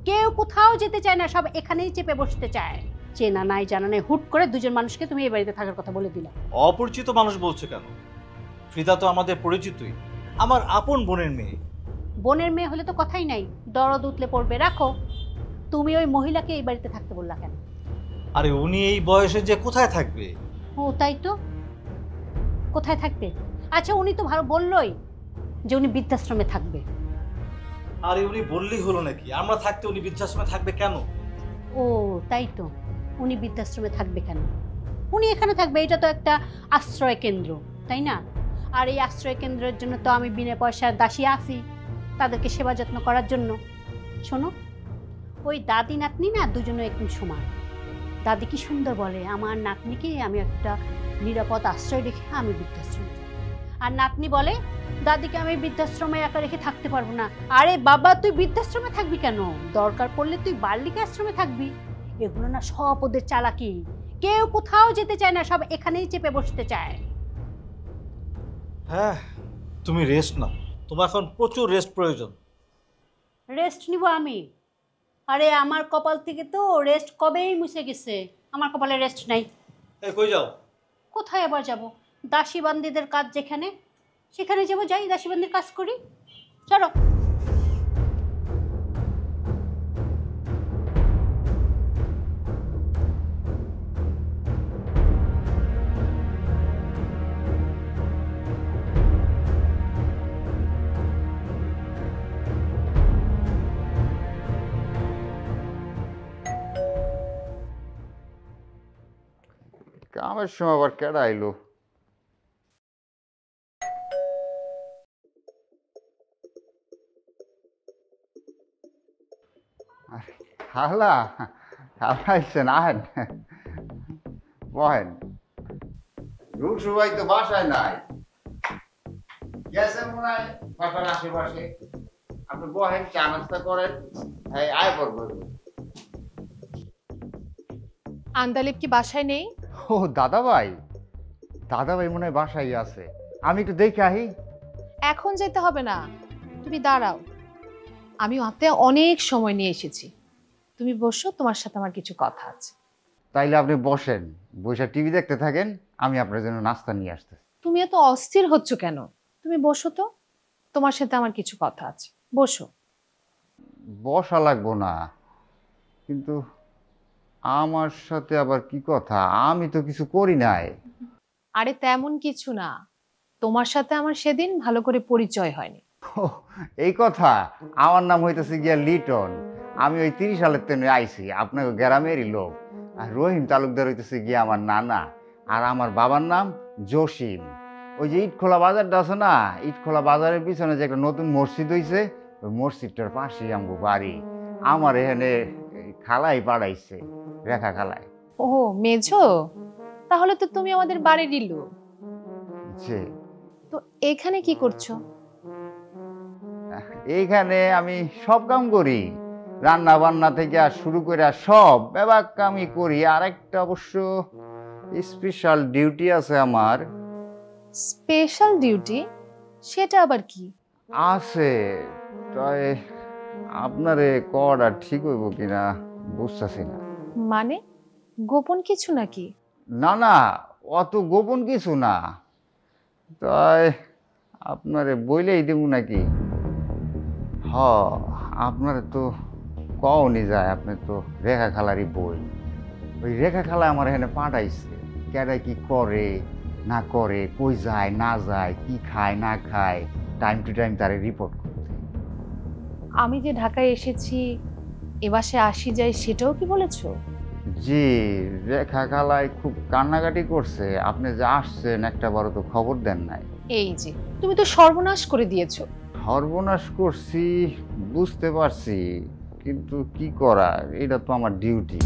কেউ কোথাও যেতে চায় না, সব এখানেই চেপে বসতে চায়। চেনা নাই জানা নাই হুট করে দুজন মানুষকে তুমি এই বাড়িতে থাকার কথা বলে দিলে। অপরিচিত মানুষ বলছো কেন? ফ্রিদা তো আমাদের পরিচিতই, আমার আপন বোনের মেয়ে। বোনের মেয়ে হলে তো কথাই নাই, দরদ উতলে পড়বে। রাখো, তুমি ওই মহিলাকে এই বাড়িতে থাকতে বললা কেন? আরে উনি এই বয়সে যে কোথায় থাকবে? ও তাই তো, কোথায় থাকবে? আচ্ছা উনি তো ভালো বললোই যে উনি বৃদ্ধাশ্রমে থাকবে। আরে উনি বললেই হলো নাকি? আমরা থাকতে উনি বৃদ্ধাশ্রমে থাকবে কেন? ও তাই তো, উনি বৃদ্ধাশ্রমে থাকবে কেন? উনি এখানে থাকবে, এটা তো একটা আশ্রয় কেন্দ্র, তাই না? আর এই আশ্রয় কেন্দ্রের জন্য তো আমি বিনা পয়সার দাসী আছি, তাদেরকে সেবা যত্ন করার জন্য। শোনো, ওই দাদি নাতনি না দুজনে একদম সমান। দাদি কি সুন্দর বলে, আমার নাতনিকে আমি একটা নিরাপদ আশ্রয় রেখে আমি বৃদ্ধাশ্রমে যাব। আর নাতনি বলে, দাদিকে আমি বৃদ্ধাশ্রমে একা রেখে থাকতে পারবো না। আরে বাবা, তুই বৃদ্ধাশ্রমে থাকবি কেন? দরকার পড়লে তুই বাল্যিকা আশ্রমে থাকবি। এগুলো না সব ওদের চালাকি। কেউ কোথাও যেতে চায় না, সব এখানেই চেপে বসতে চায়। হ্যাঁ, তুমি রেস্ট নাও, তোমার এখন প্রচুর রেস্ট প্রয়োজন। রেস্ট নিব আমি? আরে আমার কপাল থেকে তো রেস্ট কবেই মুছে গেছে, আমার কপালে রেস্ট নাই। এই কই যাও? কোথায় আবার যাব? দাসীবান্দিদের কাজ যেখানে, সেখানে যাবো, যাই দাসীবান্দির কাজ করি। চলো। কামের সময় আবার কেডা আইলো? খালা, খালা আইসেন, আহেন বহেন। রুশু ভাই তো বাসায় নাই, গেছেন মনে হয় বাসার আশেপাশে। আপনি বহেন, চা নাস্তা করেন, হ্যাঁ আয় পড়বো। আন্দালিব কি বাসায় নেই? ও দাদা ভাই, দাদা ভাই মনে হয় বাসায় আছে, আমি একটু দেখে আহি। এখন যেতে হবে না, তুমি দাঁড়াও, আমি হাতে অনেক সময় নিয়ে এসেছি। তুমি বসো, তোমার সাথে আমার কিছু কথা আছে। তাইলে আপনি বসেন, বসে টিভি দেখতে থাকেন, আমি আপনার জন্য নাস্তা নিয়ে আসতে। তুমি এত অস্থির হচ্ছ কেন? তুমি বসো তো, তোমার সাথে আমার কিছু কথা আছে, বসো। বসা লাগবো না, কিন্তু আমার সাথে আবার কি কথা? আমি তো কিছু করি নাই। আরে তেমন কিছু না, তোমার সাথে আমার সেদিন ভালো করে পরিচয় হয়নি। ও, এই কথা? আমার নাম হইতেছে গিয়া লিটন, আমি ওই 30 সালের তেনে আইছি, আপনাকে গ্রামেরই লোক। আর রহিম তালুকদার হইতেছে গিয়া আমার নানা, আর আমার বাবার নাম জসিম। ওই যে ইটখোলা বাজারটা আছে না, ইটখোলা বাজারের পিছনে যে একটা নতুন মসজিদ হইছে, ওই মসজিদটার পাশেই আমগো বাড়ি। আমার এখানে খালাই পাড়াইছে, রেখা খালায়। ও মেজো, তাহলে তো তুমি আমাদের বাড়িরই লোক। যে তো এখানে কি করছো? এইখানে আমি সব কাম করি, রান্না বান্না থেকে আর শুরু করে সব ব্যাপার কামই করি। আর একটা অবশ্য স্পেশাল ডিউটি আছে আমার। Special duty? সেটা আবার কি? আছে, তাই আপনারে করা ঠিক হইব কিনা বুঝতেছি না। মানে গোপন কিছু নাকি? না না, অত গোপন কিছু না, তাই আপনারে বইলেই দেব নাকি? হ, আপনারে তো কওনি যায়, আপনি তো রেখা খালারই বই। ওই রেখা খালা আমার এখানে পাঠাইছে, কেডা কি করে না করে, কই যায় না যায়, কি খায় না খায়, টাইম টু টাইম তারে রিপোর্ট করতে। আমি যে ঢাকায় এসেছি, এ বাসে আসি যাই, সেটাও কি বলেছো? জি, রেখা খালায় খুব কান্নাকাটি করছে, আপনি যে আসছেন একটা বারো তো খবর দেন নাই। এই যে তুমি তো সর্বনাশ করে দিয়েছো। সর্বনাশ করছি বুঝতে পারছি, কিন্তু কি করা, এটা তো আমার ডিউটি।